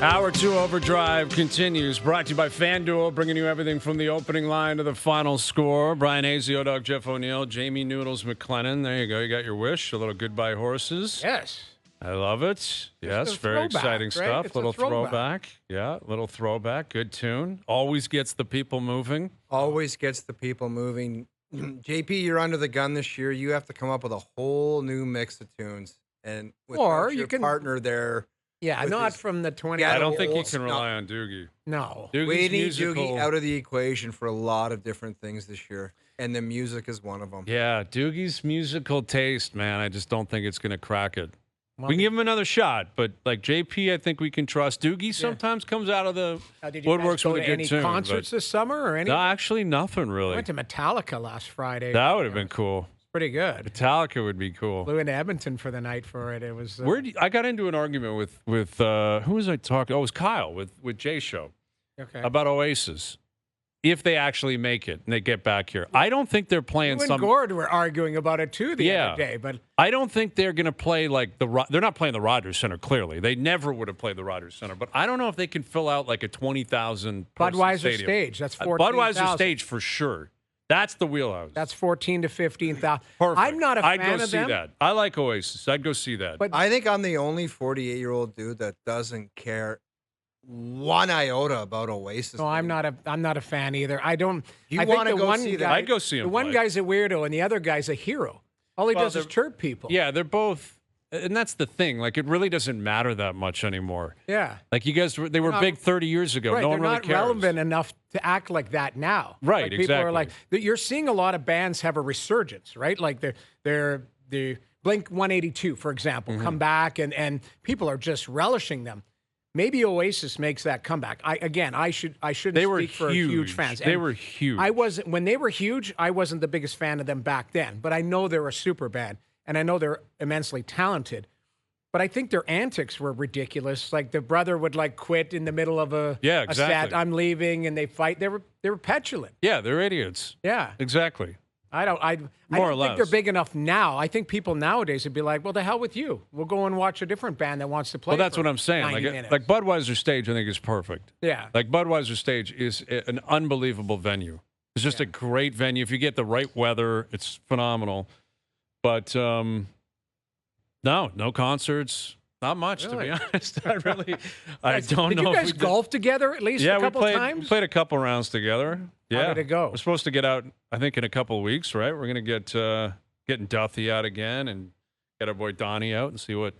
Hour 2 Overdrive continues. Brought to you by FanDuel, bringing you everything from the opening line to the final score. Bryan Hayes, the O-Dog, Jeff O'Neill, Jamie Noodles McLennan. There you go. You got your wish. A little goodbye horses. Yes. I love it. Yes, very exciting stuff. It's little a throwback. Yeah, little throwback. Good tune. Always gets the people moving. Always gets the people moving. JP, you're under the gun this year. You have to come up with a whole new mix of tunes. And with Or your you can- partner there. Yeah, With not his- from the 20. Yeah, I don't think you old can stuff. rely on Doogie. No. Doogie's We need musical. Doogie out of the equation for a lot of different things this year. And the music is one of them. Yeah, Doogie's musical taste, man. I just don't think it's going to crack it. Well, We can give him another shot, but like JP, I think we can trust. Doogie sometimes comes out of the Did you guys woodworks go with a to good any tune. concerts this summer or any? No, actually, nothing I really. went to Metallica last Friday. That would have been cool. Pretty good. Metallica would be cool. Flew into Edmonton for the night for it. It was. I got into an argument with who was I talking? Oh, it was Kyle with Jay Show okay. about Oasis. If they actually make it and they get back here, I don't think they're playing You and some. Gord were arguing about it too the other day, but I don't think they're going to play like they're not playing the Rogers Center. Clearly, they never would have played the Rogers Center. But I don't know if they can fill out like a 20,000 Budweiser stadium. stage. That's 14,000. Budweiser stage for sure. That's the wheelhouse. That's 14 to 15,000. Perfect. I'm not a fan I'd go of see them. that. I like Oasis. I'd go see that. But I think I'm the only 48-year-old dude that doesn't care one iota about Oasis. No, I'm not a fan either. I don't. You I think wanna the go one see that? guy, I'd go see him The one play. guy's a weirdo, and the other guy's a hero. All he Well, does is they're- chirp people. Yeah, they're both, and that's the thing. Like, it really doesn't matter that much anymore. Yeah. Like, you guys, they were not- big 30 years ago. Right, No they're one really not cares. relevant enough to act like that now. Right, like people are exactly. like you're seeing a lot of bands have a resurgence, right? Like the Blink 182, for example, Mm-hmm. come back and people are just relishing them. Maybe Oasis makes that comeback. I shouldn't They were speak for huge. huge fans. They And were huge. when they were huge, I wasn't the biggest fan of them back then, but I know they're a super band and I know they're immensely talented. But I think their antics were ridiculous. Like the brother would like quit in the middle of a exactly. set. I'm leaving, and they fight. They were petulant. Yeah, they're idiots. Yeah, Exactly. I don't More or think they're less. big enough now. I think people nowadays would be like, well, the hell with you. We'll go and watch a different band that wants to play. Well, that's for what I'm saying. 90 minutes. Like Budweiser stage, I think is perfect. Yeah. Like Budweiser stage is an unbelievable venue. It's just a great venue. If you get the right weather, it's phenomenal. But no concerts. Not much, Really? to be honest. I don't Did know. you if guys we did- golf together at least a couple we times? played a couple rounds together. Yeah. did it go? We're supposed to get out, I think, in a couple of weeks, right? We're going to get getting Duffy out again and get our boy Donnie out and see what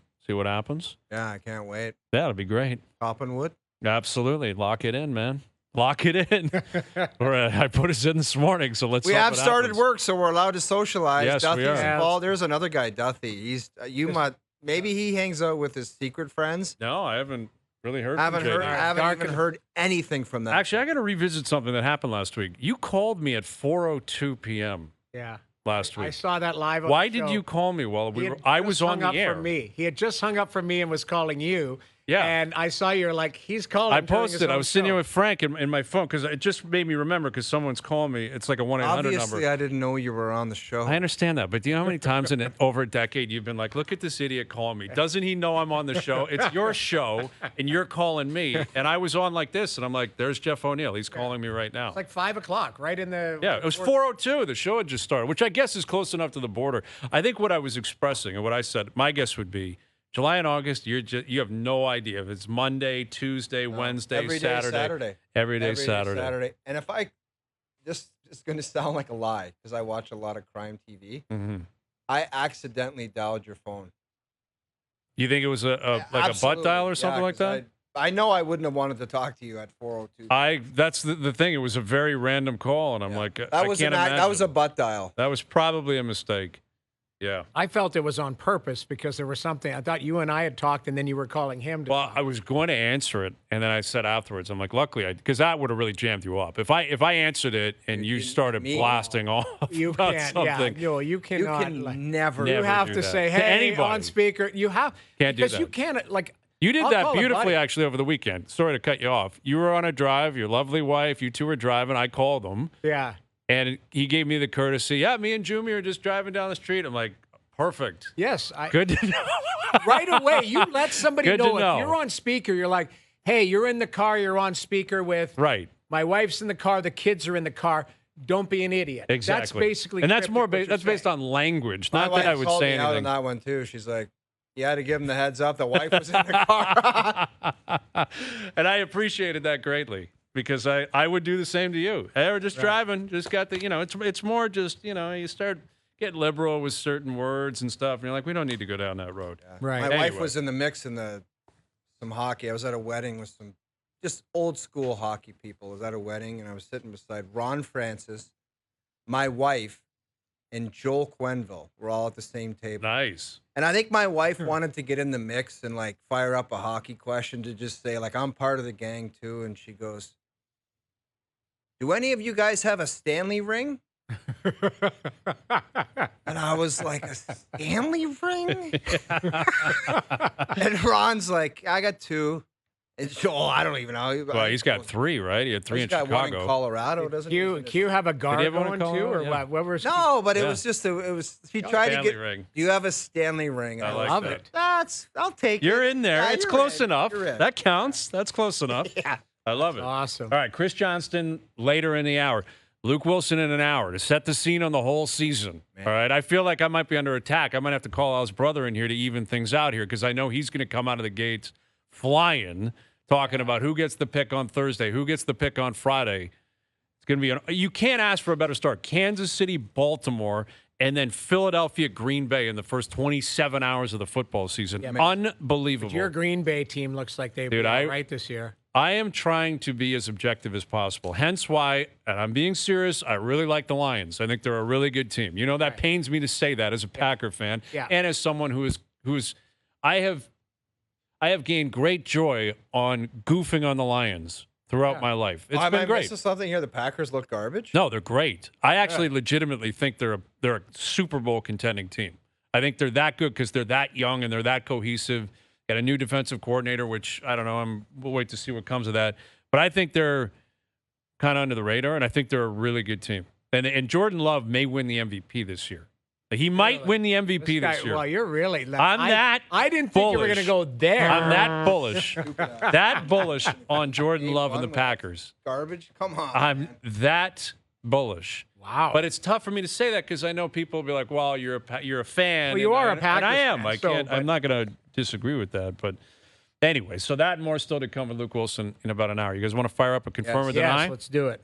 happens. Yeah, I can't wait. That'll be great. Chopping wood. Absolutely. Lock it in, man. Lock it in. I put us in this morning, so let's We hope have it started happens. work, so we're allowed to socialize. Yes, we Duffy's are. involved. There's another guy, Duffy. He's maybe he hangs out with his secret friends. No, I haven't really heard Haven't from heard. JD. Haven't even heard anything from them. Actually, I got to revisit something that happened last week. You called me at 4:02 p.m. Yeah. last week. I saw that live on Why the did show. you call me while He had I just was on hung the up air? From me. He had just hung up from me and was calling you. Yeah. And I saw you're like, he's calling. I during his posted. I own was sitting show. here with Frank in my phone because it just made me remember because someone's calling me. It's like a 1-800 Obviously, number. I didn't know you were on the show. I understand that, but do you know how many times in over a decade you've been like, look at this idiot calling me. Doesn't he know I'm on the show? It's your show, and you're calling me. And I was on like this, and I'm like, there's Jeff O'Neill. He's calling me right now. It's like 5 o'clock, right in the. Yeah, it was 4:02. The show had just started, which I guess is close enough to the border. I think what I was expressing and what I said, my guess would be July and August, you have no idea if it's Monday, Tuesday, Wednesday, Every day Saturday. Every day Saturday. Saturday. And if I, this is going to sound like a lie because I watch a lot of crime TV. Mm-hmm. I accidentally dialed your phone. You think it was like a butt Absolutely. dial or Yeah, something like 'cause that? I know I wouldn't have wanted to talk to you at 4:02. That's the thing. It was a very random call, and I'm like, I That was can't imagine. that was a butt dial. That was probably a mistake. Yeah. I felt it was on purpose because there was something. I thought you and I had talked, and then you were calling him. To Well, talk. I was going to answer it, and then I said afterwards, I'm like, luckily, because that would have really jammed you up. If I answered it and you started me? blasting off you about can't. something, Yeah, no, you You cannot. can like, never. you have do to that. say, To "Hey, anybody. on speaker." You have Can't do because that. you can't like. you did I'll that call a beautifully buddy. actually over the weekend. Sorry to cut you off. You were on a drive. Your lovely wife, you two were driving. I called him, Yeah. and he gave me the courtesy. Yeah, me and Jumi are just driving down the street. I'm like, perfect. Yes. Good to know. Right away, you let somebody Good to know know. if you're on speaker. You're like, hey, you're in the car, you're on speaker with Right. my wife's in the car, the kids are in the car. Don't be an idiot. Exactly. That's basically, and that's cryptic more. what you're That's based saying. on language. My Not wife that I would called say me out on anything. that one too. She's like, you had to give him the heads up. The wife was in the car. And I appreciated that greatly because I would do the same to you. Hey, we're just driving, just got the, it's more just, you start getting liberal with certain words and stuff. And you're like, we don't need to go down that road. Yeah. Right. My wife Anyway. was in the mix in some hockey. I was at a wedding with some just old school hockey people. I was at a wedding and I was sitting beside Ron Francis, my wife, and Joel Quenville. We're all at the same table. Nice. And I think my wife wanted to get in the mix and like fire up a hockey question to just say like, I'm part of the gang too. And she goes, do any of you guys have a Stanley ring? And I was like, a Stanley ring? And Ron's like, I got 2. And Joel, I don't even know. Well, he's got 3, right? He had 3 He's in got Chicago. one in Colorado, doesn't he? Q have a guard have one in going too, Colorado? or Yeah. what? What was No, but it Yeah. was just she Got a tried to Stanley get. ring. Do you have a Stanley ring? I And like love that. it. I'll take it. You're in there. Yeah, It's you're close in. enough. You're in. That counts. That's close enough. Yeah. I love it. Awesome. All right, Chris Johnston later in the hour. Luke Wilson in an hour to set the scene on the whole season. Man. All right, I feel like I might be under attack. I might have to call Al's brother in here to even things out here because I know he's going to come out of the gates flying, talking about who gets the pick on Thursday, who gets the pick on Friday. It's going to be you can't ask for a better start. Kansas City, Baltimore, and then Philadelphia, Green Bay in the first 27 hours of the football season. Yeah, Unbelievable. But your Green Bay team looks like they've Dude, been all right this year. I am trying to be as objective as possible. Hence why, and I'm being serious, I really like the Lions. I think they're a really good team. You know, that pains me to say that as a Packer fan and as someone who is I have gained great joy on goofing on the Lions throughout my life. It's Am been I great. missing something here? The Packers look garbage. No, they're great. I actually legitimately think they're a Super Bowl contending team. I think they're that good because they're that young and they're that cohesive. Got a new defensive coordinator, which I don't know. We'll wait to see what comes of that. But I think they're kind of under the radar, and I think they're a really good team. And Jordan Love may win the MVP this year. He might win the MVP this year. Well, you're really. I didn't think you were going to go there. I'm that bullish. That bullish on Jordan Love and the Packers. Garbage. Come on. I'm man. that bullish. Wow. But it's tough for me to say that because I know people will be like, "Well, you're a fan." Well, you are a Packers and I am. fan, I can't. I'm not going to disagree with that. But anyway, so that and more still to come with Luke Wilson in about an hour. You guys want to fire up and confirm or deny? Yes, let's do it.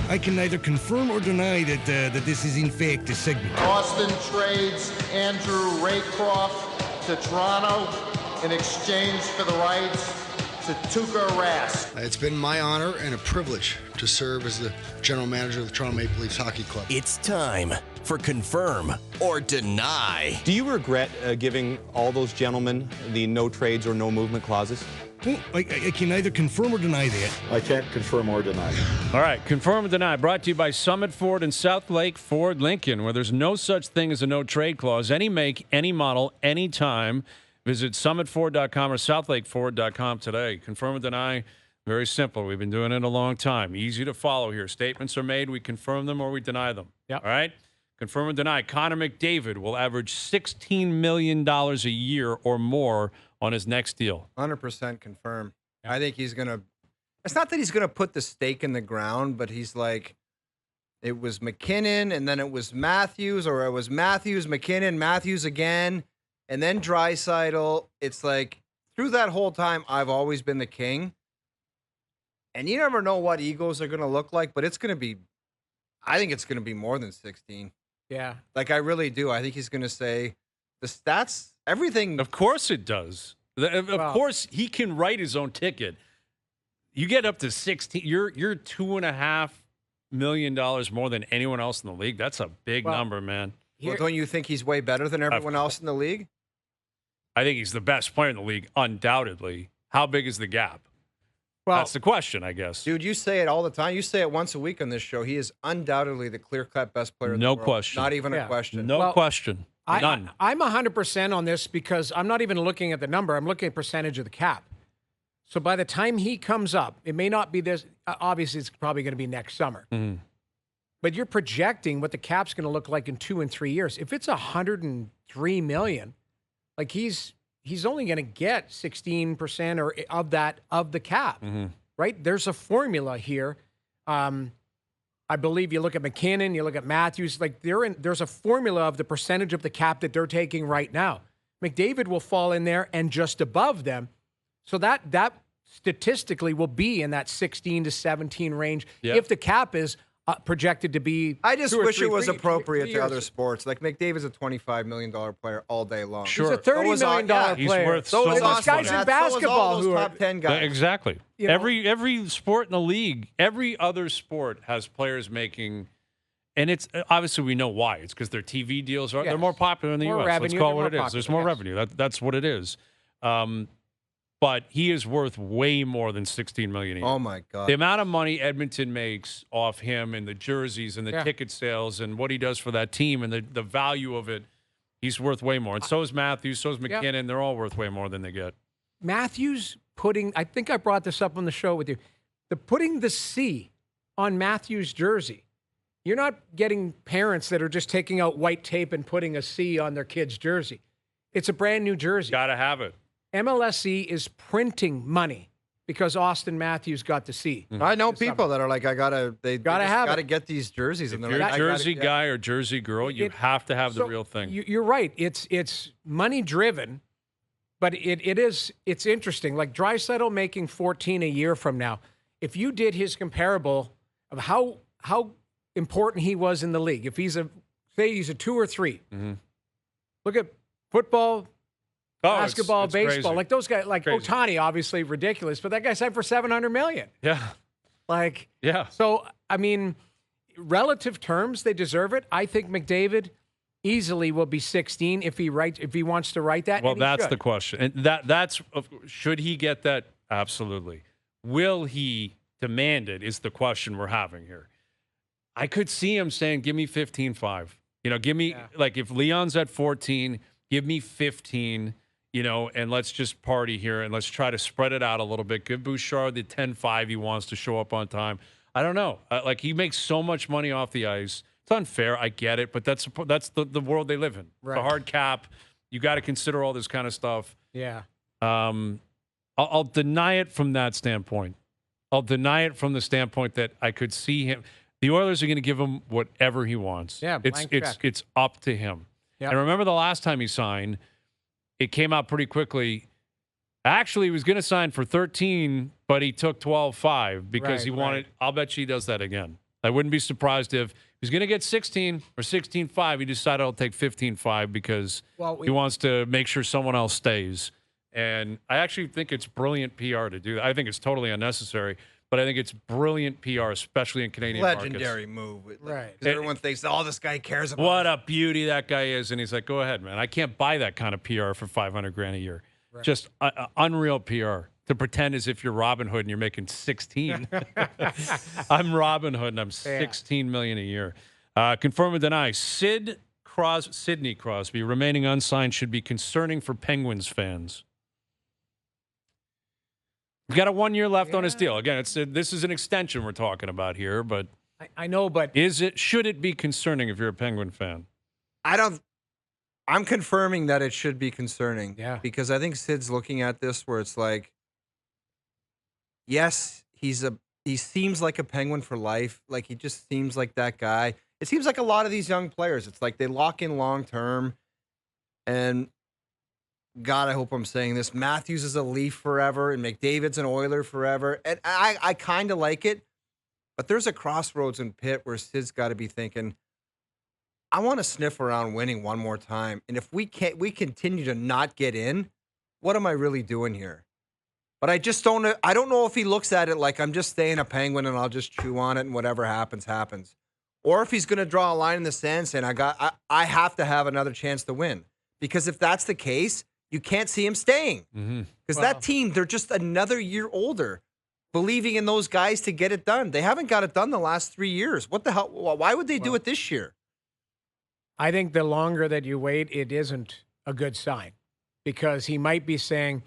I can neither confirm or deny that this is in fact a segment. Austin trades Andrew Raycroft to Toronto in exchange for the rights to Tuukka Rask. It's been my honor and a privilege to serve as the general manager of the Toronto Maple Leafs Hockey Club. It's time for Confirm or Deny. Do you regret giving all those gentlemen the no trades or no movement clauses? Well, I can neither confirm or deny that. I can't confirm or deny. All right, confirm or deny. Brought to you by Summit Ford and South Lake Ford Lincoln, where there's no such thing as a no trade clause. Any make, any model, any time. Visit summitford.com or southlakeford.com today. Confirm or deny. Very simple. We've been doing it a long time. Easy to follow here. Statements are made. We confirm them or we deny them. Yep. All right? Confirm or deny. Connor McDavid will average $16 million a year or more on his next deal. 100% confirm. I think he's gonna. It's not that he's gonna put the stake in the ground, but he's like, it was McKinnon, and then it was Matthews, or it was Matthews, McKinnon, Matthews again, and then Draisaitl. It's like through that whole time, I've always been the king, and you never know what egos are gonna look like, but it's gonna be. I think it's gonna be more than 16. Yeah. Like I really do. I think he's gonna say the stats, everything. Of course it does. Of course he can write his own ticket. You get up to 16. You're $2.5 million more than anyone else in the league. That's a big number, man. Well, don't you think he's way better than everyone else in the league? I think he's the best player in the league, undoubtedly. How big is the gap? Well, that's the question, I guess. Dude, you say it all the time. You say it once a week on this show. He is undoubtedly the clear-cut best player in the world. No question. Not even a question. No question. None. I'm 100% on this because I'm not even looking at the number. I'm looking at percentage of the cap. So by the time he comes up, it may not be this. Obviously, it's probably going to be next summer. Mm-hmm. But you're projecting what the cap's going to look like in 2 and 3 years. If it's $103 million, like he's he's only going to get 16% or of the cap, right? There's a formula here. I believe you look at McKinnon, you look at Matthews, like there's a formula of the percentage of the cap that they're taking right now. McDavid will fall in there and just above them. So that statistically will be in that 16 to 17 range if the cap is projected to be. I just wish it was appropriate three to years. other sports. Like McDavid's a $25 million player all day long. Sure. He's a $30 million player. He's worth so Like much those guys money. in basketball those who are top 10 guys. Exactly. You know? Every sport in the league, every other sport has players making, and it's obviously we know why. It's because their TV deals they're more popular in the More U.S. revenue, Let's call it they're what it more is. There's popular, more yes. revenue. That's what it is. But he is worth way more than $16 million a year. Oh my God! The amount of money Edmonton makes off him and the jerseys and the ticket sales and what he does for that team and the value of it, he's worth way more. And so is Matthews, so is McKinnon. They're all worth way more than they get. Matthews I think I brought this up on the show with you, putting the C on Matthews' jersey. You're not getting parents that are just taking out white tape and putting a C on their kid's jersey. It's a brand new jersey. Got to have it. MLSE is printing money because Austin Matthews got the C. I know people that are like, gotta get these jerseys. If And you're like, a Jersey guy or Jersey girl, you have to have the real thing. You're right. It's money driven, but it's interesting. Like Draisaitl making 14 a year from now. If you did his comparable of how important he was in the league, if he's a 2 or 3, look at football. Basketball, it's baseball, crazy. like those guys, like Crazy. Ohtani, obviously ridiculous, but that guy signed for $700 million. Yeah. So I mean, relative terms, they deserve it. I think McDavid easily will be 16 if he wants to write that. Well, and he that's should. the question, and that's should he get that? Absolutely. Will he demand it? Is the question we're having here. I could see him saying, "Give me 15.5." Give me like if Leon's at 14, give me 15. And let's just party here and let's try to spread it out a little bit. Give Bouchard the 10.5 he wants to show up on time. I don't know. He makes so much money off the ice. It's unfair. I get it, but that's the world they live in. Right. The hard cap. You got to consider all this kind of stuff. Yeah. I'll deny it from that standpoint. I'll deny it from the standpoint that I could see him. The Oilers are going to give him whatever he wants. Yeah, blank check. It's up to him. Yep. And remember the last time he signed, it came out pretty quickly. Actually, he was going to sign for 13, but he took 12.5 because he wanted. I'll bet you he does that again. I wouldn't be surprised if he's going to get 16 or 16.5. He decided I'll take 15.5 because he wants to make sure someone else stays. And I actually think it's brilliant PR to do that. I think it's totally unnecessary, but I think it's brilliant PR, especially in Canadian legendary markets. move. Right. Because everyone thinks, this guy cares about. What a beauty that guy is. And he's like, go ahead, man. I can't buy that kind of PR for $500,000 a year. Right. Just unreal PR to pretend as if you're Robin Hood and you're making 16. I'm Robin Hood and I'm $16 million a year. Confirm or deny, Sidney Crosby remaining unsigned should be concerning for Penguins fans. He's got a 1 year left on his deal. Again, this is an extension we're talking about here, but I know, but should it be concerning if you're a Penguin fan? I'm confirming that it should be concerning. Yeah. Because I think Sid's looking at this where it's like, yes, he seems like a Penguin for life. Like he just seems like that guy. It seems like a lot of these young players. It's like they lock in long term, and God, I hope I'm saying this. Matthews is a Leaf forever, and McDavid's an Oiler forever. And I kind of like it, but there's a crossroads in Pitt where Sid's got to be thinking, I want to sniff around winning one more time. And if we continue to not get in, what am I really doing here? But I don't know if he looks at it like I'm just staying a Penguin and I'll just chew on it and whatever happens, happens. Or if he's going to draw a line in the sand saying, I have to have another chance to win. Because if that's the case, you can't see him staying. Because that team, they're just another year older, believing in those guys to get it done. They haven't got it done the last 3 years. What the hell? Why would they do it this year? I think the longer that you wait, it isn't a good sign because he might be saying,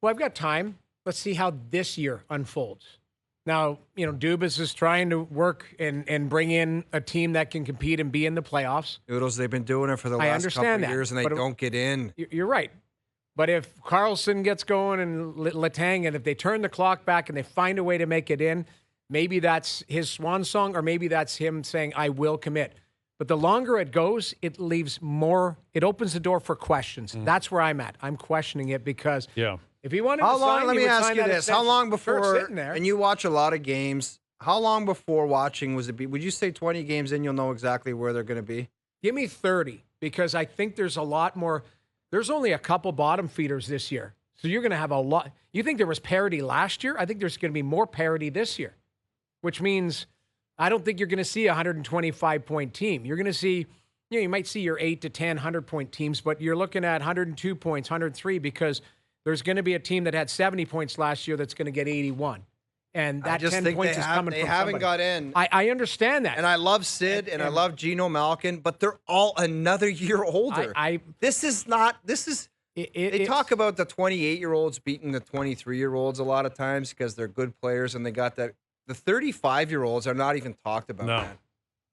well, I've got time. Let's see how this year unfolds. Now, Dubas is trying to work and bring in a team that can compete and be in the playoffs. Noodles, they've been doing it for the last couple of years, and they don't get in. You're right. But if Carlson gets going and Letang, and if they turn the clock back and they find a way to make it in, maybe that's his swan song, or maybe that's him saying, I will commit. But the longer it goes, it leaves more, it opens the door for questions. That's where I'm at. I'm questioning it because if he wanted to sign, let he me would ask sign you that this. How extension. long before, Sitting there. and you watch a lot of games, how long before watching would you say 20 games in, you'll know exactly where they're going to be? Give me 30, because I think there's a lot more. There's only a couple bottom feeders this year. So you're going to have a lot. You think there was parity last year? I think there's going to be more parity this year, which means I don't think you're going to see a 125-point team. You're going to see, you might see your 8 to 10, 100-point teams, but you're looking at 102 points, 103, because there's going to be a team that had 70 points last year that's going to get 81. And that 10 points is coming from They haven't somebody. got in. I understand that. And I love Sid and I love Geno Malkin, but they're all another year older. They talk about the 28-year-olds beating the 23-year-olds a lot of times because they're good players and they got that. The 35-year-olds are not even talked about.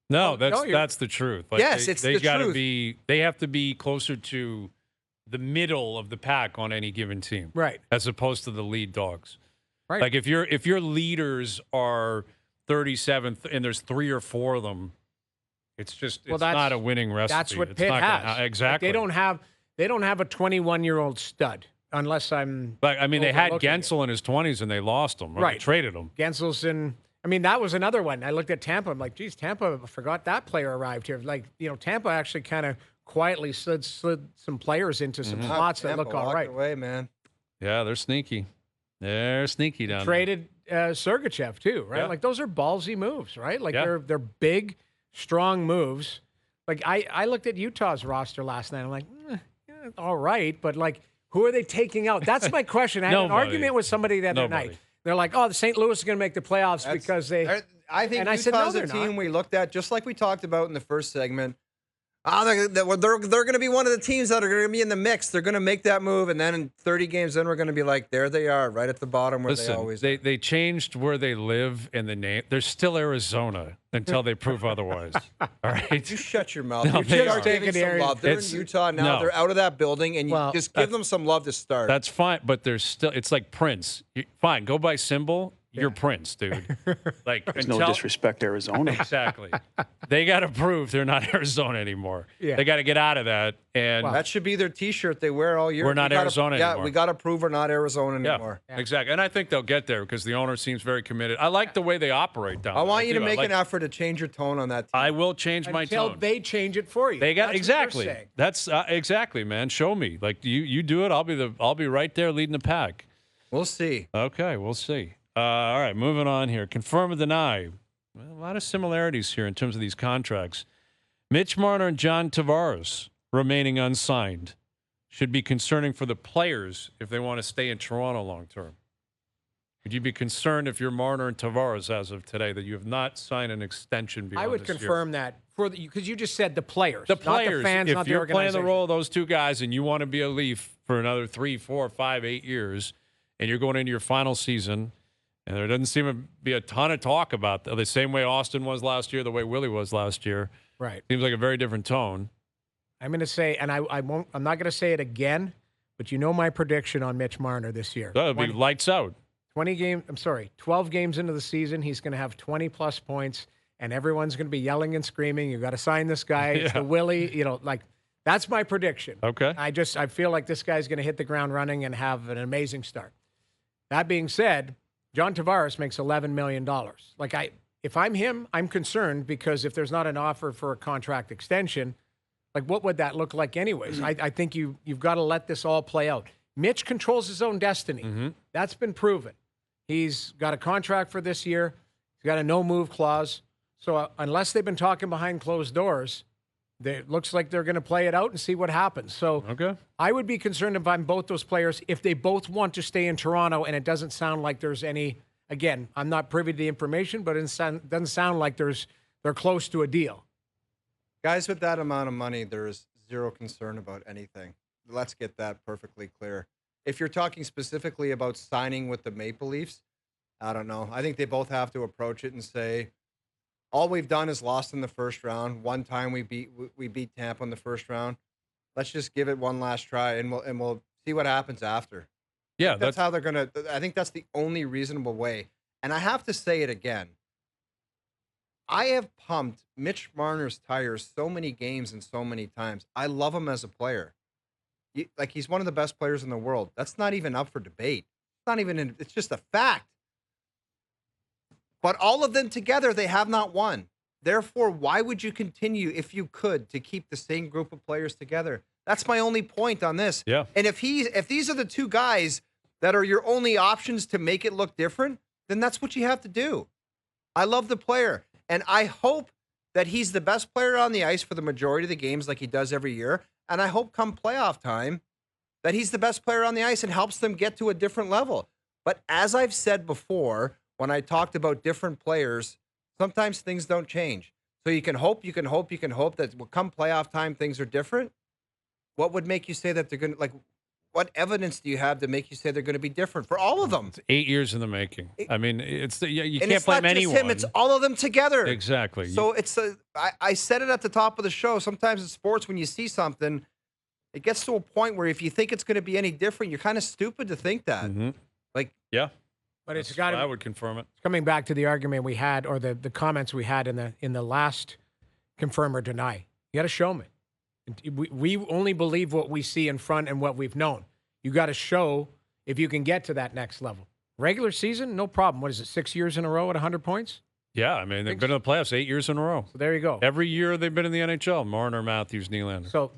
No, that's the truth. Like yes, it's the truth. They have to be closer to the middle of the pack on any given team, right? As opposed to the lead dogs. Right. Like if your leaders are 37th and there's 3 or 4 of them, it's not a winning recipe. That's what Pitt has. Exactly. Like they don't have a 21-year-old stud unless I'm. Like they had overlooking Gensel in his 20s and they lost him. Right. They traded him. Gensel's in. I mean, that was another one. I looked at Tampa. I'm like, geez, Tampa forgot that player arrived here. Like, Tampa actually kind of quietly slid some players into some spots that look all right. Away, man. Yeah, they're sneaky. They're sneaky down Traded Sergachev too, right? Yeah. Like those are ballsy moves, right? Like they're big, strong moves. Like I looked at Utah's roster last night. I'm like, all right, but like, who are they taking out? That's my question. I had an argument with somebody the other night. They're like, oh, the St. Louis is going to make the playoffs because they. I think Utah's no, a team we looked at just like we talked about in the first segment. They're going to be one of the teams that are going to be in the mix. They're going to make that move, and then in 30 games in, we're going to be like, there they are, right at the bottom where they always are. They changed where they live and the name. They're still Arizona until they prove otherwise. All right? You shut your mouth. No, You're just taking some love. They're in Utah now. No. They're out of that building, and you just give them some love to start. That's fine, but there's still. It's like Prince. Fine, go by symbol. You're Prince, dude. Like There's no disrespect to Arizona. Exactly. They got to prove they're not Arizona anymore. Yeah. They got to get out of that. And that should be their T-shirt they wear all year. We're not Arizona anymore. Yeah, we got to prove we're not Arizona anymore. Yeah, exactly. And I think they'll get there because the owner seems very committed. I like the way they operate down there. I want you to make an effort to change your tone on that team. I will change my tone. Until they change it for you. They got That's exactly. What they're saying. That's exactly, man. Show me. Like you do it. I'll be right there leading the pack. We'll see. Okay, we'll see. All right, moving on here. Confirm or deny. Well, a lot of similarities here in terms of these contracts. Mitch Marner and John Tavares remaining unsigned should be concerning for the players if they want to stay in Toronto long term. Would you be concerned if you're Marner and Tavares as of today that you have not signed an extension beyond I would this year? confirm that because you just said the players, The players, not the fans, if not the you're playing the organization. role of those two guys and you want to be a Leaf for another 3, 4, 5, 8 years, and you're going into your final season. And there doesn't seem to be a ton of talk about that. The same way Austin was last year, the way Willie was last year. Right. Seems like a very different tone. I'm going to say, and I'm not going to say it again, but you know my prediction on Mitch Marner this year. That'll be lights out. 12 games into the season, he's going to have 20-plus points, and everyone's going to be yelling and screaming, you got to sign this guy. It's the Willie, that's my prediction. Okay. I feel like this guy's going to hit the ground running and have an amazing start. That being said, John Tavares makes $11 million. If I'm him, I'm concerned because if there's not an offer for a contract extension, what would that look like anyways? I think you've got to let this all play out. Mitch controls his own destiny. Mm-hmm. That's been proven. He's got a contract for this year. He's got a no-move clause. So unless they've been talking behind closed doors, it looks like they're going to play it out and see what happens. So I would be concerned if I'm both those players, if they both want to stay in Toronto and it doesn't sound like there's any, again, I'm not privy to the information, but it doesn't sound like they're close to a deal. Guys with that amount of money, there is zero concern about anything. Let's get that perfectly clear. If you're talking specifically about signing with the Maple Leafs, I don't know. I think they both have to approach it and say, all we've done is lost in the first round. One time we beat Tampa in the first round. Let's just give it one last try, and we'll see what happens after. Yeah, That's how they're going to – I think that's the only reasonable way. And I have to say it again. I have pumped Mitch Marner's tires so many games and so many times. I love him as a player. He's one of the best players in the world. That's not even up for debate. It's not even – it's just a fact. But all of them together, they have not won. Therefore, why would you continue, if you could, to keep the same group of players together? That's my only point on this. Yeah. And if these are the two guys that are your only options to make it look different, then that's what you have to do. I love the player, and I hope that he's the best player on the ice for the majority of the games like he does every year, and I hope come playoff time that he's the best player on the ice and helps them get to a different level. But as I've said before, when I talked about different players, sometimes things don't change. So you can hope that come playoff time, things are different. What would make you say that they're going to, what evidence do you have to make you say they're going to be different for all of them? It's 8 years in the making. I mean, you And can't blame anyone. It's not just him, it's all of them together. Exactly. So I said it at the top of the show. Sometimes in sports, when you see something, it gets to a point where if you think it's going to be any different, you're kind of stupid to think that. Mm-hmm. Yeah. But it's got to. I would confirm it. Coming back to the argument we had, or the comments we had in the last confirm or deny. You got to show me. We only believe what we see in front and what we've known. You got to show if you can get to that next level. Regular season, no problem. What is it, 6 years in a row at 100 points? Yeah, I mean, they've been in the playoffs 8 years in a row. So there you go. Every year they've been in the NHL, Marner, Matthews, Nylander. So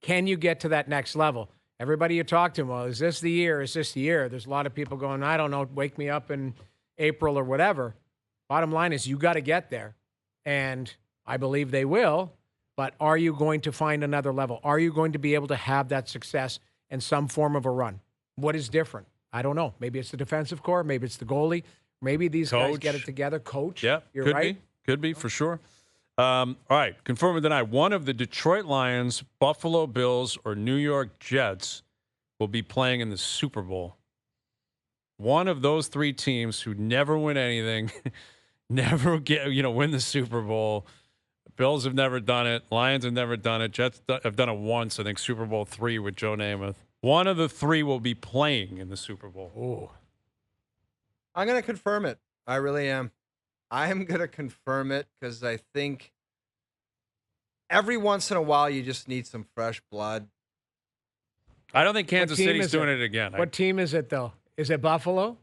can you get to that next level? Everybody you talk to, well, is this the year? Is this the year? There's a lot of people going, I don't know, wake me up in April or whatever. Bottom line is you got to get there. And I believe they will. But are you going to find another level? Are you going to be able to have that success in some form of a run? What is different? I don't know. Maybe it's the defensive core. Maybe it's the goalie. Maybe these guys get it together. Coach. Yeah, you're right. Could be, for sure. All right, confirm or deny. One of the Detroit Lions, Buffalo Bills, or New York Jets will be playing in the Super Bowl. One of those three teams who never win anything, never win the Super Bowl. Bills have never done it. Lions have never done it. Jets have done it once, I think Super Bowl III with Joe Namath. One of the three will be playing in the Super Bowl. Ooh. I'm going to confirm it. I really am. I am going to confirm it because I think every once in a while you just need some fresh blood. I don't think Kansas City's doing it again. What team is it, though? Is it Buffalo?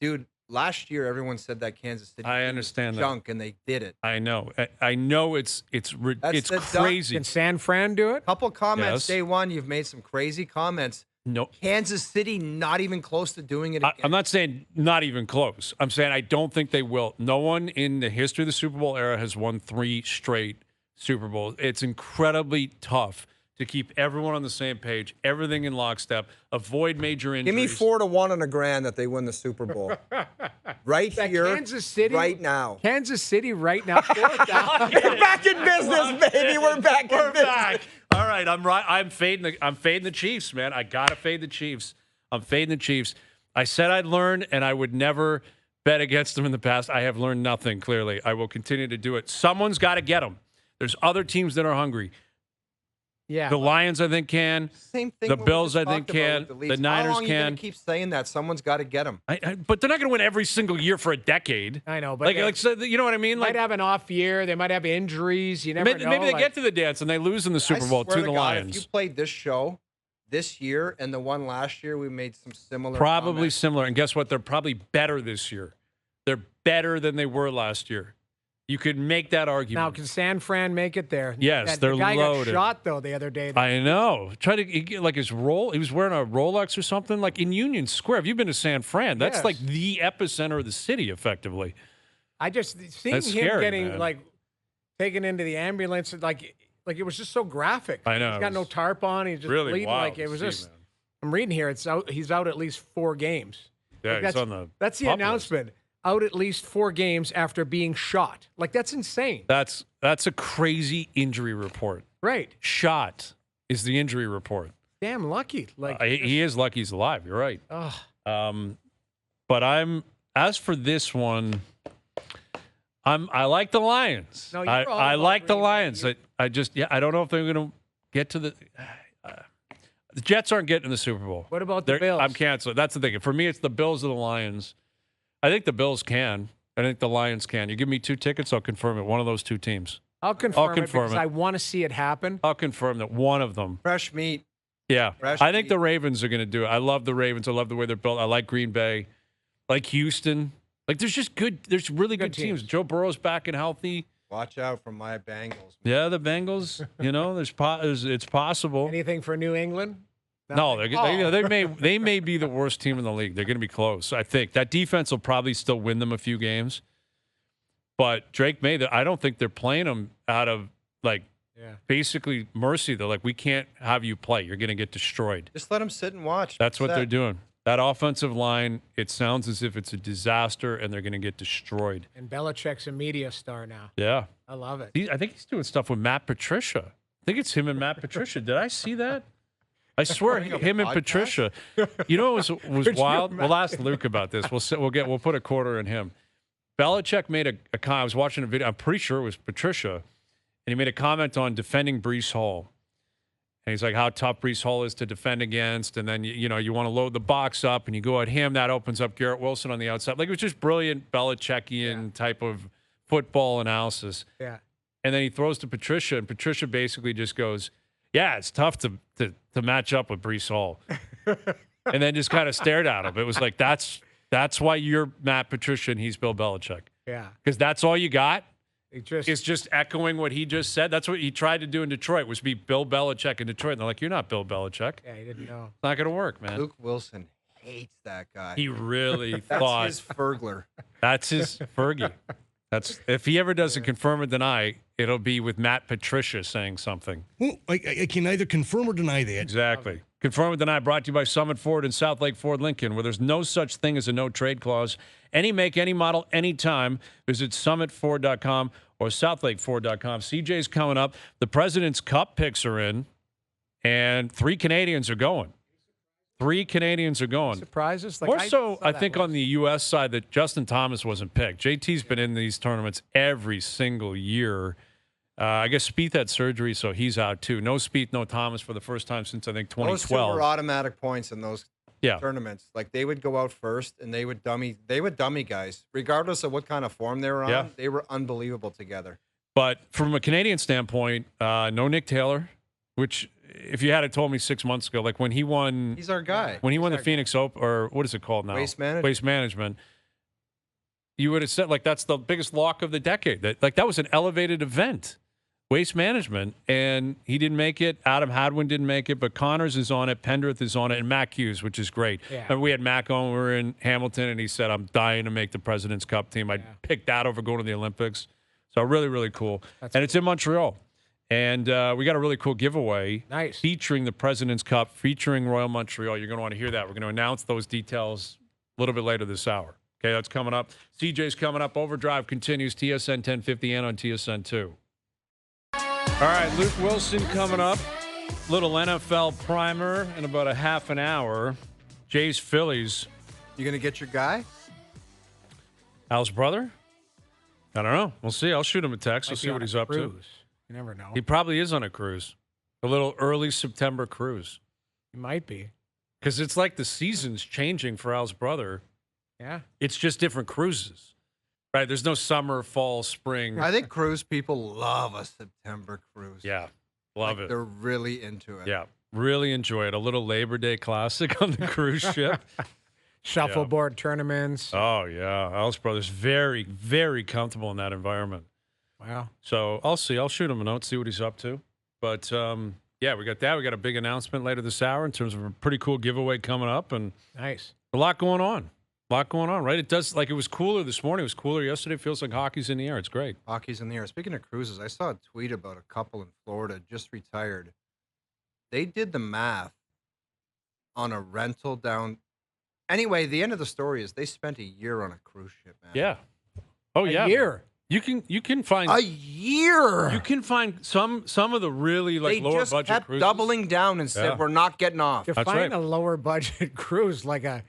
Dude, last year everyone said that Kansas City I understand junk, and they did it. I know. I know it's crazy. Can San Fran do it? Couple comments Yes. day one. You've made some crazy comments. No. Kansas City not even close to doing it again. I'm not saying not even close. I'm saying I don't think they will. No one in the history of the Super Bowl era has won 3 straight Super Bowls. It's incredibly tough to keep everyone on the same page, everything in lockstep, avoid major injuries. Give me 4 to 1 on a grand that they win the Super Bowl. Right here, Kansas City, right now. Kansas City right now. We're back in business, baby. We're back in business. All right, I'm right. I'm fading the Chiefs, man. I gotta fade the Chiefs. I'm fading the Chiefs. I said I'd learn, and I would never bet against them in the past. I have learned nothing. Clearly, I will continue to do it. Someone's got to get them. There's other teams that are hungry. Yeah, the Lions, I think, can. Same thing. The Bills, I think, can. The Niners How long can. Are you gonna keep saying that? Someone's got to get them. But they're not going to win every single year for a decade. I know, but so, you know what I mean? Might have an off year. They might have injuries. You never know. Maybe they get to the dance and they lose in the Super Bowl to the Lions. If you played this show this year and the one last year, we made some similar. Probably comments. similar. And guess what? They're probably better this year. They're better than they were last year. You could make that argument. Now, can San Fran make it there? Yes, they're the guy loaded. got shot, though, the other day. I know. Try to get like his roll. He was wearing a Rolex or something, like in Union Square. Have you been to San Fran? That's Yes. like the epicenter of the city, effectively. I just seeing That's him scary, getting man. like taken into the ambulance, like it was just so graphic. I know. He's It got no was tarp on. He's just really bleeding. wild Like it to was see, just. man. I'm reading here. He's out at least 4 games. Yeah, Like, he's on the. That's the pup list. announcement. Out at least 4 games after being shot. Like that's insane. That's a crazy injury report. Right. Shot is the injury report. Damn lucky. Like He is lucky he's alive. You're right. Ugh. But as for this one, I like the Lions. No, you're all I about like the Green Bay. Lions. I don't know if they're going to get to the. The Jets aren't getting in the Super Bowl. What about the Bills? I'm canceling. That's the thing. For me, it's the Bills or the Lions. I think the Bills can. I think the Lions can. You give me 2 tickets, I'll confirm it. One of those 2 teams. I'll confirm it because I want to see it happen. I'll confirm that one of them. Fresh meat. Yeah. Fresh I think meat. the Ravens are going to do it. I love the Ravens. I love the way they're built. I like Green Bay. I like Houston. Like, there's really good teams. Joe Burrow's back and healthy. Watch out for my Bengals. Yeah, the Bengals. It's possible. Anything for New England? No, they may be the worst team in the league. They're going to be close. I think that defense will probably still win them a few games. But Drake May, I don't think they're playing them out of basically mercy. They're like, we can't have you play. You're going to get destroyed. Just let them sit and watch. That's what they're doing. That offensive line, it sounds as if it's a disaster, and they're going to get destroyed. And Belichick's a media star now. Yeah. I love it. I think he's doing stuff with Matt Patricia. I think it's him and Matt Patricia. Did I see that? I swear, him and Patricia. You know what was wild? We'll ask Luke about this. We'll put a quarter in him. Belichick made a comment. I was watching a video. I'm pretty sure it was Patricia, and he made a comment on defending Breece Hall. And he's like, how tough Breece Hall is to defend against. And then, you want to load the box up and you go at him. That opens up Garrett Wilson on the outside. Like, it was just brilliant Belichickian type of football analysis. Yeah. And then he throws to Patricia, and Patricia basically just goes, yeah, it's tough to match up with Breece Hall. And then just kind of stared at him. It was like, that's why you're Matt Patricia and he's Bill Belichick. Yeah. Because that's all you got? It's just echoing what he just said. That's what he tried to do in Detroit, was be Bill Belichick in Detroit. And they're like, you're not Bill Belichick. Yeah, he didn't know. It's not going to work, man. Luke Wilson hates that guy. He really That's thought. his Fergler. That's his Fergie. If he ever doesn't confirm or deny, it'll be with Matt Patricia saying something. Well, I can neither confirm or deny that. Exactly. Confirm or deny, brought to you by Summit Ford and South Lake Ford Lincoln, where there's no such thing as a no-trade clause. Any make, any model, anytime. Visit summitford.com or southlakeford.com. CJ's coming up. The President's Cup picks are in, and 3 Canadians are going. 3 Canadians are going. Surprises? More so, I think, on the U.S. side that Justin Thomas wasn't picked. JT's been in these tournaments every single year. I guess Spieth had surgery, so he's out too. No Spieth, no Thomas for the first time since, I think, 2012. Those two were automatic points in those tournaments. Like, they would go out first, and they would dummy guys. Regardless of what kind of form they were on, they were unbelievable together. But from a Canadian standpoint, no Nick Taylor, which, if you had told me 6 months ago, like when he won... He's our guy. When he won the Phoenix Open, or what is it called now? Waste Management. You would have said, like, that's the biggest lock of the decade. That was an elevated event. Waste Management, and he didn't make it. Adam Hadwin didn't make it, but Connors is on it, Pendrith is on it, and Mac Hughes, which is great. Yeah. And we had Mac on, we were in Hamilton, and he said, I'm dying to make the President's Cup team. I'd pick that over going to the Olympics. So really, really cool. It's in Montreal. And we got a really cool giveaway featuring the President's Cup, featuring Royal Montreal. You're going to want to hear that. We're going to announce those details a little bit later this hour. Okay, that's coming up. CJ's coming up. Overdrive continues, TSN 1050 and on TSN 2. All right, Luke Wilson coming up. Little NFL primer in about a half an hour. Jay's Phillies. You going to get your guy? Al's brother? I don't know. We'll see. I'll shoot him a text. We'll see what he's up to. You never know. He probably is on a cruise. A little early September cruise. He might be. Because it's like the season's changing for Al's brother. Yeah. It's just different cruises. Right, there's no summer, fall, spring. I think cruise people love a September cruise. Yeah, love it. They're really into it. Yeah, really enjoy it. A little Labor Day classic on the cruise ship. Shuffleboard tournaments. Oh, yeah. Al's brother's very, very comfortable in that environment. Wow. So I'll see. I'll shoot him a note, see what he's up to. But, yeah, we got that. We got a big announcement later this hour in terms of a pretty cool giveaway coming up. And nice. A lot going on. Right? It does, like, it was cooler this morning. It was cooler yesterday. It feels like hockey's in the air. It's great. Hockey's in the air. Speaking of cruises, I saw a tweet about a couple in Florida just retired. They did the math on a rental down. Anyway, the end of the story is they spent a year on a cruise ship, man. Yeah. Oh, yeah. A year. You can find a year. You can find some of the really they lower just budget kept cruises. doubling down and said we're not getting off. To find a lower budget cruise like a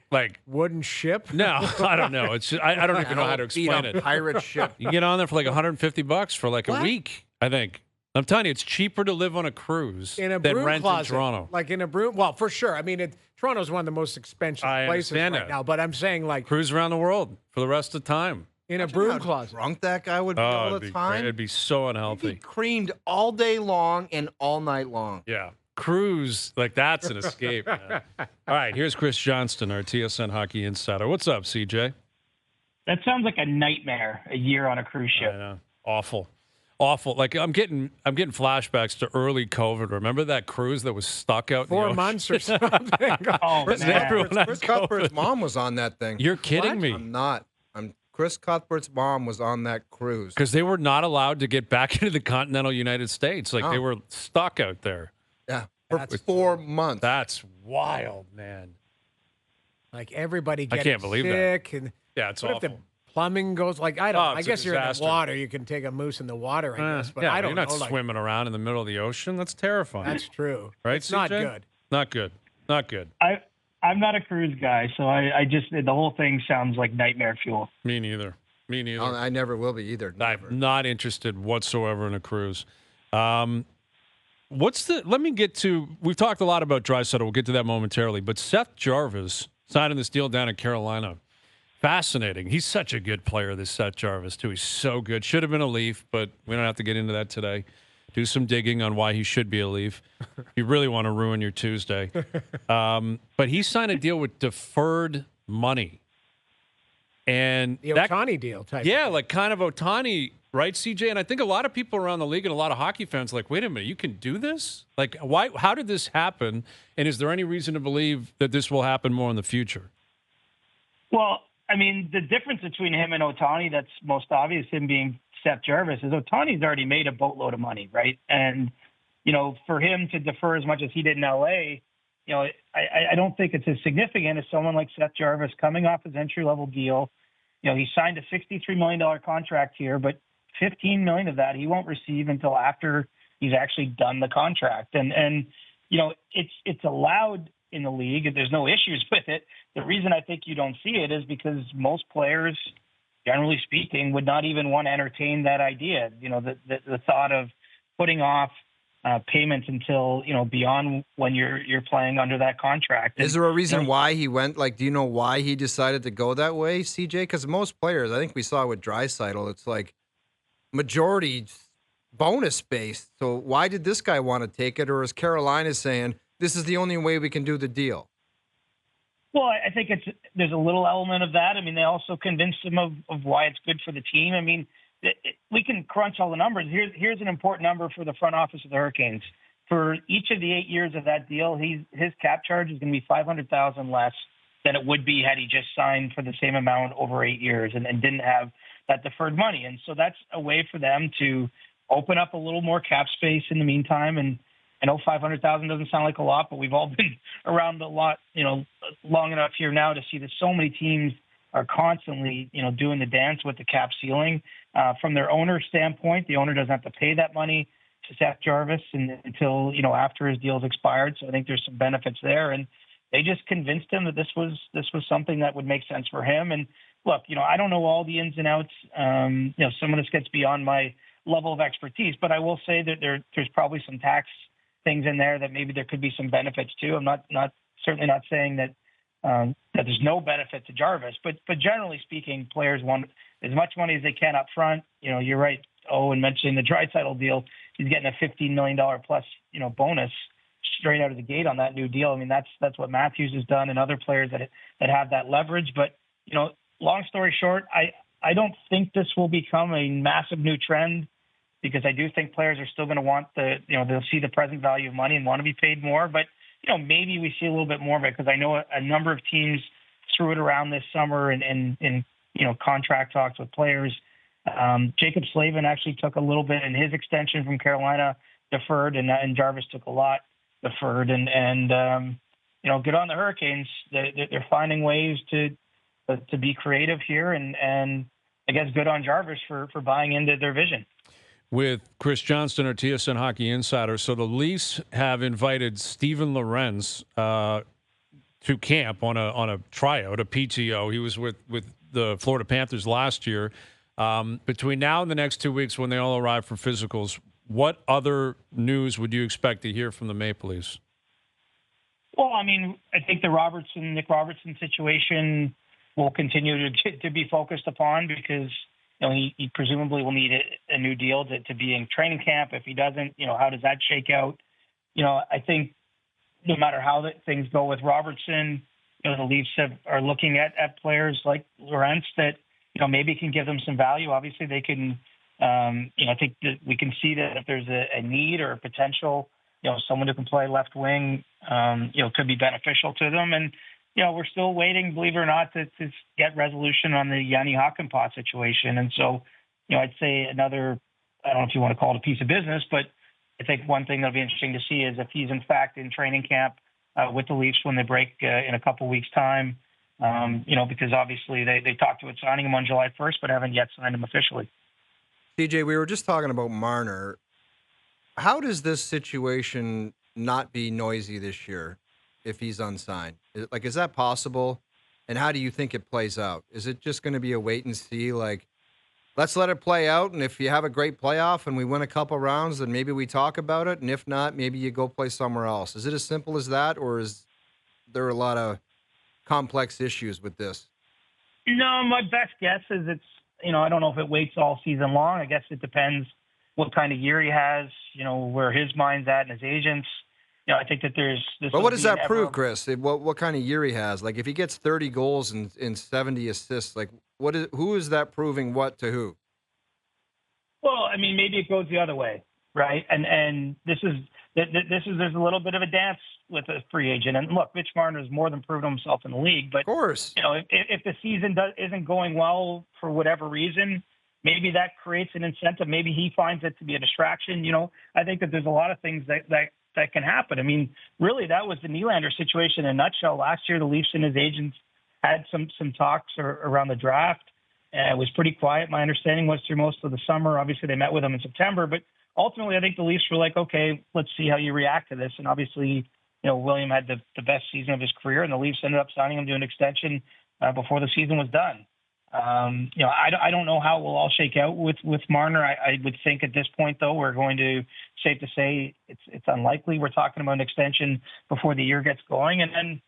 wooden ship. No, I don't know. It's just, I don't even know how to explain it. Pirate ship. You get on there for like $150 for like a week, I think. I'm telling you, it's cheaper to live on a cruise In a than broom rent closet, in Toronto. like in a broom. Well, for sure. I mean, Toronto's one of the most expensive I places understand right that. now. But I'm saying, like, Cruise around the world for the rest of the time. in a Imagine broom how closet. drunk that guy would be all it'd the be time. great. It'd be so He'd unhealthy. be creamed all day long and all night long. Yeah. Cruise, like that's an escape, man. All right, here's Chris Johnston, our TSN hockey insider. What's up, CJ? That sounds like a nightmare, a year on a cruise I ship. know. Awful. Like I'm getting flashbacks to early COVID. Remember that cruise that was stuck out in the 4 ocean? months or something. Oh, Chris man. Cuthbert's mom was on that thing. You're kidding me. I'm not. Chris Cuthbert's mom was on that cruise. Because they were not allowed to get back into the continental United States. Like they were stuck out there. Yeah, for 4 months. That's wild, man. Like everybody I getting can't believe that. sick. And Yeah, it's what awful. if the plumbing goes like I don't. Oh, I it's a guess you're in the disaster. water. You can take a moose in the water, I guess. But yeah, I don't you're not know. Like, swimming around in the middle of the ocean. That's terrifying. that's true. right, It's not CJ? good. Not good. Not good. I'm not a cruise guy, so I just the whole thing sounds like nightmare fuel. Me neither. Me neither. I never will be either. Never. I'm not interested whatsoever in a cruise. Let me get to, we've talked a lot about Draisaitl. We'll get to that momentarily. But Seth Jarvis signing this deal down in Carolina. Fascinating. He's such a good player, this Seth Jarvis, too. He's so good. Should have been a Leaf, but we don't have to get into that today. Do some digging on why he should be a Leaf. You really want to ruin your Tuesday. But he signed a deal with deferred money. And The Ohtani deal type. yeah, like kind of Ohtani, right, CJ? And I think a lot of people around the league and a lot of hockey fans are like, wait a minute, you can do this? Like, why? How did this happen? And is there any reason to believe that this will happen more in the future? Well, I mean, the difference between him and Ohtani, that's most obvious, him being Seth Jarvis, is Ohtani's already made a boatload of money, right? And, for him to defer as much as he did in L.A., I don't think it's as significant as someone like Seth Jarvis coming off his entry-level deal. He signed a $63 million contract here, but $15 million of that he won't receive until after he's actually done the contract. And it's allowed in the league, and there's no issues with it. The reason I think you don't see it is because most players, generally speaking, would not even want to entertain that idea. The thought of putting off payments until beyond when you're playing under that contract. Is there a reason why he went? Like, do you know why he decided to go that way, CJ? Because most players, I think we saw with Draisaitl, it's like majority bonus based. So why did this guy want to take it? Or is Carolina saying this is the only way we can do the deal? Well, I think there's a little element of that. I mean, they also convinced him of why it's good for the team. I mean, we can crunch all the numbers. Here's an important number for the front office of the Hurricanes. For each of the 8 years of that deal, his cap charge is going to be $500,000 less than it would be had he just signed for the same amount over 8 years and didn't have that deferred money. And so that's a way for them to open up a little more cap space in the meantime. And I know $500,000 doesn't sound like a lot, but we've all been around a lot, long enough here now to see that so many teams are constantly, doing the dance with the cap ceiling. From their owner's standpoint, the owner doesn't have to pay that money to Seth Jarvis until, after his deal's expired. So I think there's some benefits there. And they just convinced him that this was something that would make sense for him. And look, I don't know all the ins and outs. Some of this gets beyond my level of expertise, but I will say that there's probably some tax things in there that maybe there could be some benefits too. I'm certainly not saying that there's no benefit to Jarvis, but generally speaking, players want as much money as they can up front. You're right. And mentioning the Draisaitl deal, he's getting a $15 million plus, bonus straight out of the gate on that new deal. I mean, that's what Matthews has done and other players that have that leverage. But, long story short, I don't think this will become a massive new trend because I do think players are still going to want they'll see the present value of money and want to be paid more. But, maybe we see a little bit more of it because I know a number of teams threw it around this summer and contract talks with players. Jacob Slavin actually took a little bit in his extension from Carolina deferred, and Jarvis took a lot deferred. And good on the Hurricanes. They're finding ways to be creative here, and I guess good on Jarvis for buying into their vision. With Chris Johnston, our TSN Hockey Insider. So the Leafs have invited Steven Lorenz to camp on a tryout, a PTO. He was with the Florida Panthers last year. Between now and the next 2 weeks when they all arrive for physicals, what other news would you expect to hear from the Maple Leafs? Well, I mean, I think the Nick Robertson situation will continue to be focused upon because he presumably will need a new deal to be in training camp. If he doesn't, how does that shake out? I think no matter how things go with Robertson, the Leafs are looking at players like Lorentz that maybe can give them some value. Obviously, they can. I think that we can see that if there's a need or a potential, someone who can play left wing, could be beneficial to them. And we're still waiting, believe it or not, to get resolution on the Yanni Hakanpää situation. And so, I'd say another, I don't know if you want to call it a piece of business, but I think one thing that'll be interesting to see is if he's in fact in training camp with the Leafs when they break in a couple weeks' time, because obviously they talked about signing him on July 1st, but haven't yet signed him officially. TJ, we were just talking about Marner. How does this situation not be noisy this year if he's unsigned? Is that possible? And how do you think it plays out? Is it just going to be a wait and see? Let's let it play out. And if you have a great playoff and we win a couple rounds, then maybe we talk about it. And if not, maybe you go play somewhere else. Is it as simple as that? Or is there a lot of complex issues with this? No, my best guess is it's, I don't know if it waits all season long. I guess it depends what kind of year he has, where his mind's at and his agents. I think that there's this. But what does that prove, Chris? What kind of year he has? If he gets 30 goals and 70 assists, who is that proving what to who? Well, I mean, maybe it goes the other way, right? And there's a little bit of a dance with a free agent. And look, Mitch Marner has more than proven himself in the league. But of course, if the season isn't going well for whatever reason, maybe that creates an incentive. Maybe he finds it to be a distraction. I think that there's a lot of things that can happen. I mean, really, that was the Nylander situation in a nutshell. Last year, the Leafs and his agents had some talks around the draft. It was pretty quiet. My understanding was through most of the summer. Obviously, they met with him in September. But ultimately, I think the Leafs were like, okay, let's see how you react to this. And obviously, William had the best season of his career, and the Leafs ended up signing him to an extension before the season was done. I don't know how it will all shake out with Marner. I would think at this point, though, we're going to safe to say it's unlikely we're talking about an extension before the year gets going. And then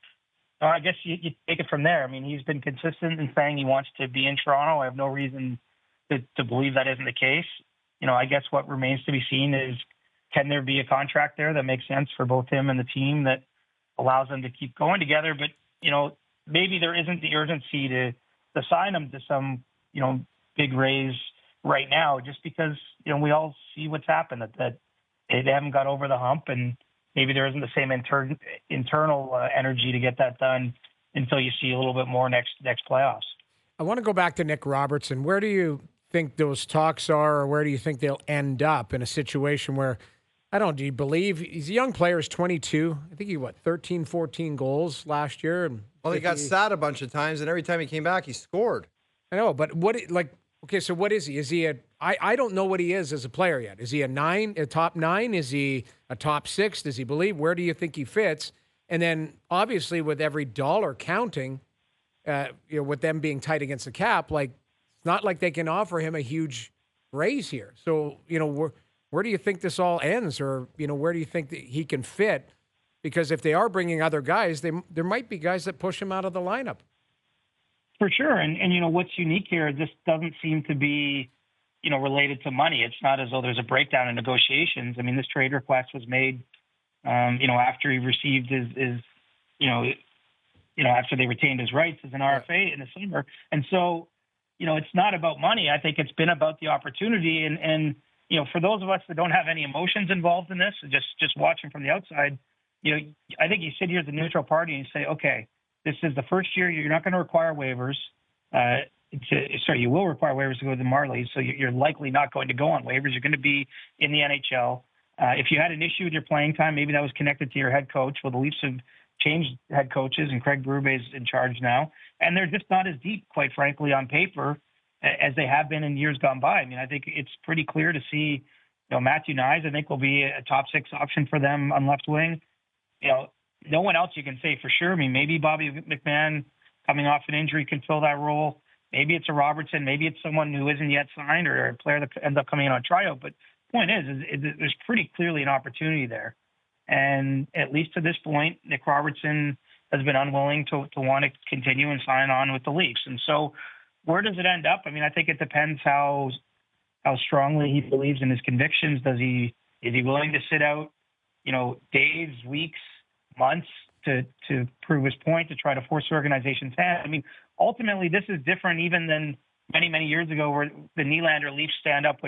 I guess you take it from there. I mean, he's been consistent in saying he wants to be in Toronto. I have no reason to believe that isn't the case. I guess what remains to be seen is, can there be a contract there that makes sense for both him and the team that allows them to keep going together? But, maybe there isn't the urgency to sign him to some, big raise right now, just because, we all see what's happened, that they haven't got over the hump, and maybe there isn't the same internal energy to get that done until you see a little bit more next playoffs. I want to go back to Nick Robertson. Where do you think those talks are, or where do you think they'll end up in a situation where, do you believe he's a young player, he's 22. I think he, 13, 14 goals last year. And he got sat a bunch of times, and every time he came back, he scored. I know, but so what is he? Is he I don't know what he is as a player yet. Is he a top 9? Is he a top 6? Does he believe? Where do you think he fits? And then obviously with every dollar counting, with them being tight against the cap, it's not like they can offer him a huge raise here. So, where do you think this all ends, or, where do you think that he can fit? Because if they are bringing other guys, there might be guys that push him out of the lineup. For sure. And what's unique here, this doesn't seem to be, related to money. It's not as though there's a breakdown in negotiations. I mean, this trade request was made, after he received his after they retained his rights as an RFA in the summer. And so, it's not about money. I think it's been about the opportunity. And for those of us that don't have any emotions involved in this, just watching from the outside, I think you sit here as a neutral party and you say, okay, this is the first year you're not going to require waivers. You will require waivers to go to the Marlies, so you're likely not going to go on waivers. You're going to be in the NHL. If you had an issue with your playing time, maybe that was connected to your head coach. Well, the Leafs have changed head coaches, and Craig Berube's in charge now. And they're just not as deep, quite frankly, on paper as they have been in years gone by. I mean, I think it's pretty clear to see, Matthew Nyes, I think, will be a top 6 option for them on left wing. No one else you can say for sure. I mean, maybe Bobby McMahon coming off an injury can fill that role. Maybe it's a Robertson. Maybe it's someone who isn't yet signed or a player that ends up coming in on tryout. But point is that there's pretty clearly an opportunity there. And at least to this point, Nick Robertson has been unwilling to want to continue and sign on with the Leafs. And so where does it end up? I mean, I think it depends how strongly he believes in his convictions. Is he willing to sit out, days, weeks, months to prove his point, to try to force the organization's hand? I mean, ultimately, this is different even than many, many years ago where the Nylander Leafs standoff,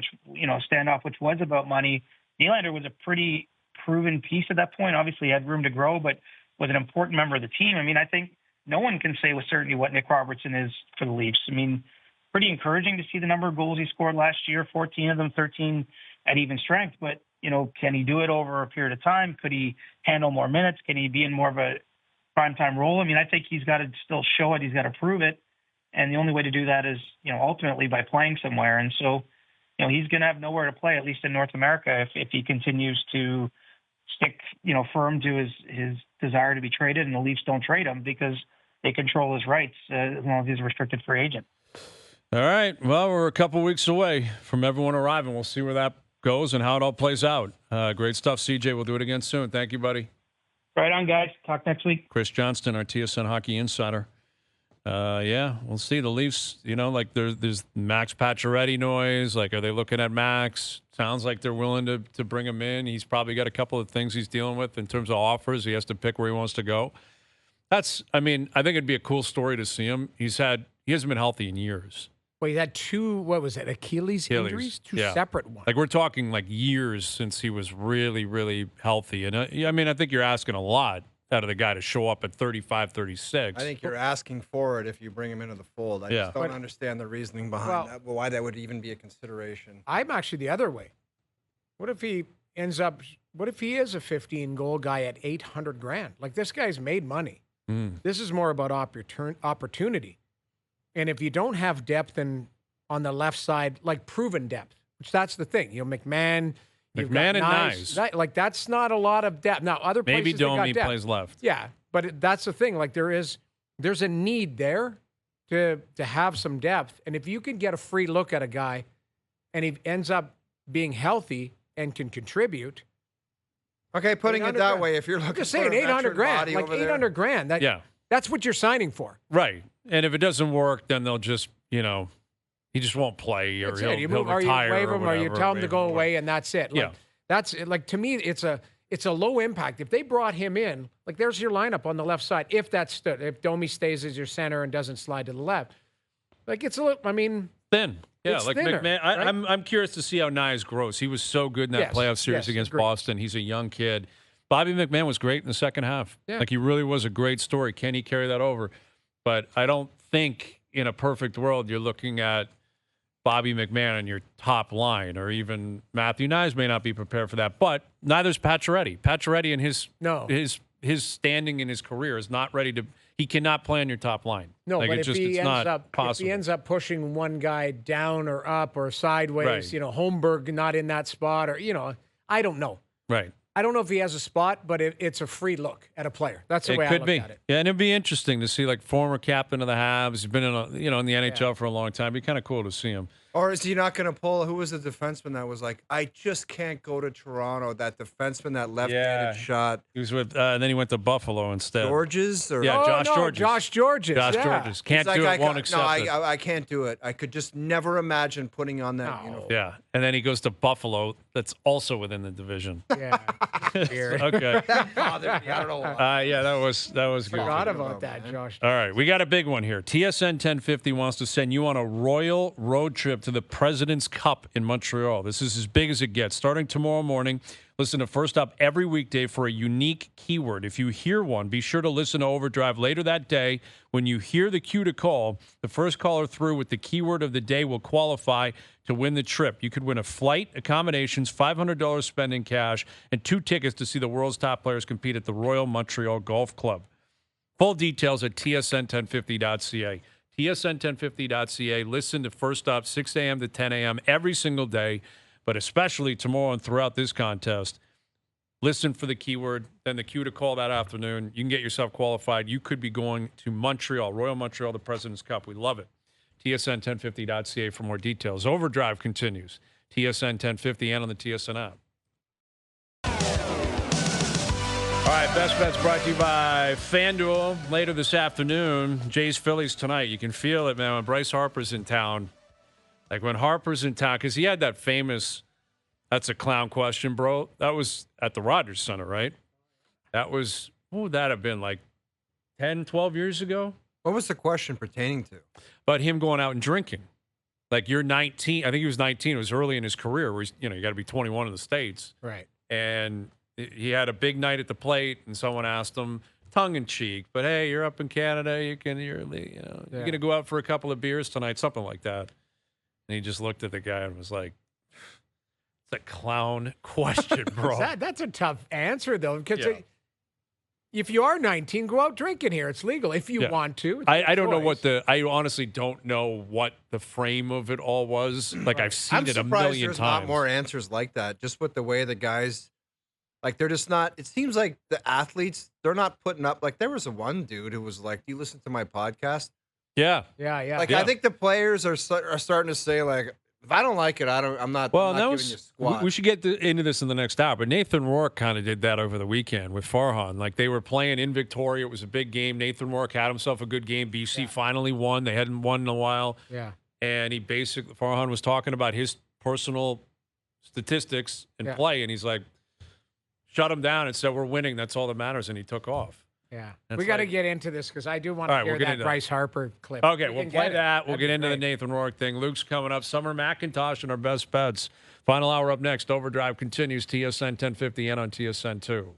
which was about money. Nylander was a pretty proven piece at that point. Obviously, he had room to grow, but was an important member of the team. I mean, I think no one can say with certainty what Nick Robertson is for the Leafs. I mean, pretty encouraging to see the number of goals he scored last year, 14 of them, 13 at even strength. But, can he do it over a period of time? Could he handle more minutes? Can he be in more of a primetime role? I mean, I think he's got to still show it. He's got to prove it. And the only way to do that is, ultimately by playing somewhere. And so, he's going to have nowhere to play, at least in North America, if he continues to stick, firm to his desire to be traded, and the Leafs don't trade him because they control his rights as long as he's a restricted free agent. All right. Well, we're a couple weeks away from everyone arriving. We'll see where that goes and how it all plays out. Great stuff, CJ. We'll do it again soon. Thank you, buddy. Right on, guys. Talk next week. Chris Johnston, our TSN Hockey Insider. We'll see. The Leafs, there's Max Pacioretty noise. Like, are they looking at Max? Sounds like they're willing to bring him in. He's probably got a couple of things he's dealing with in terms of offers. He has to pick where he wants to go. I think it'd be a cool story to see him. He hasn't been healthy in years. Well, he had two, Achilles injuries? Two separate ones. Like, we're talking like years since he was really, really healthy. And I think you're asking a lot out of the guy to show up at 35, 36. I think you're asking for it if you bring him into the fold. I just don't understand the reasoning behind that, why that would even be a consideration. I'm actually the other way. What if he is a 15-goal guy at $800,000? Like, this guy's made money. This is more about opportunity. And if you don't have depth on the left side, like proven depth, which that's the thing. McMahon and Nice. Like, that's not a lot of depth. Now, other places maybe Domi plays left. Yeah, but that's the thing. Like, there's a need there to have some depth. And if you can get a free look at a guy and he ends up being healthy and can contribute. Okay, putting it that way, if you're looking just saying, $800,000, like $800,000, that's what you're signing for. Right. And if it doesn't work, then they'll just, he just won't play, or he'll retire, or you waive him, or you tell him to go away, and that's it. Like, yeah. That's like, to me, it's a low impact. If they brought him in, like, there's your lineup on the left side. If Domi stays as your center and doesn't slide to the left, like, it's a little. Thin. Yeah, it's like thinner, McMahon. right? I'm curious to see how Nyes grows. He was so good in that playoff series against Boston. He's a young kid. Bobby McMahon was great in the second half. Yeah. Like, he really was a great story. Can he carry that over? But I don't think in a perfect world you're looking at Bobby McMahon on your top line, or even Matthew Nyes may not be prepared for that. But neither's Pacioretty. Pacioretty in his standing in his career is not ready to. He cannot play on your top line. No, like, but if he ends up pushing one guy down or up or sideways, right. Holmberg not in that spot, or I don't know. Right. I don't know if he has a spot, but it's a free look at a player. That's the way I look at it. Yeah, and it'd be interesting to see, like, former captain of the Habs. He's been in the NHL for a long time. It'd be kind of cool to see him. Or is he not going to pull? Who was the defenseman that was like, I just can't go to Toronto? That defenseman that left-handed shot. He was with, and then he went to Buffalo instead. Georges? Josh Georges. Josh Georges. Georges. Can't do it, won't accept it. I can't do it. I could just never imagine putting on that uniform. Yeah, and then he goes to Buffalo. That's also within the division. Yeah. Okay. That bothered me. I don't know why. That was good. Forgot about that, Josh. All right, we got a big one here. TSN 1050 wants to send you on a royal road trip to the President's Cup in Montreal. This is as big as it gets. Starting tomorrow morning, listen to First Up every weekday for a unique keyword. If you hear one, be sure to listen to OverDrive later that day. When you hear the cue to call, the first caller through with the keyword of the day will qualify to win the trip. You could win a flight, accommodations, $500 spent in cash, and 2 tickets to see the world's top players compete at the Royal Montreal Golf Club. Full details at tsn1050.ca. TSN1050.ca. Listen to First Up, 6 a.m. to 10 a.m. every single day, but especially tomorrow and throughout this contest. Listen for the keyword, then the cue to call that afternoon. You can get yourself qualified. You could be going to Montreal, Royal Montreal, the President's Cup. We love it. TSN1050.ca for more details. OverDrive continues. TSN 1050, and on the TSN app. All right, Best Bets brought to you by FanDuel. Later this afternoon, Jays Phillies tonight. You can feel it, man, when Bryce Harper's in town. Like when Harper's in town, because he had that famous, that's a clown question, bro. That was at the Rogers Center, right? That was, what would that have been, like 10, 12 years ago? What was the question pertaining to? But him going out and drinking. Like you're 19. I think he was 19. It was early in his career where, you got to be 21 in the States. Right. And he had a big night at the plate, and someone asked him, tongue in cheek, but hey, you're up in Canada. You're going to go out for a couple of beers tonight, something like that. And he just looked at the guy and was like, it's a clown question, bro. That's a tough answer, though, because if you are 19, go out drinking here. It's legal if you want to. I don't know I honestly don't know what the frame of it all was. Like, I've seen it a million there's times. Not more answers like that, just with the way the guys, like, they're just not, it seems like the athletes, they're not putting up, like, there was one dude who was like, do you listen to my podcast? Yeah. Like, I think the players are starting to say, like, if I don't like it, I'm not giving you squat. We should get into this in the next hour, but Nathan Rourke kind of did that over the weekend with Farhan. Like, they were playing in Victoria. It was a big game. Nathan Rourke had himself a good game. BC finally won. They hadn't won in a while. Yeah. And Farhan was talking about his personal statistics and play, and he's like, shut him down and said, we're winning. That's all that matters. And he took off. Yeah. We got to get into this because I do want to hear that Bryce Harper clip. Okay, we'll play that. We'll get into the Nathan Rourke thing. Luke's coming up. Summer McIntosh and our best bets. Final hour up next. OverDrive continues. TSN 1050 and on TSN 2.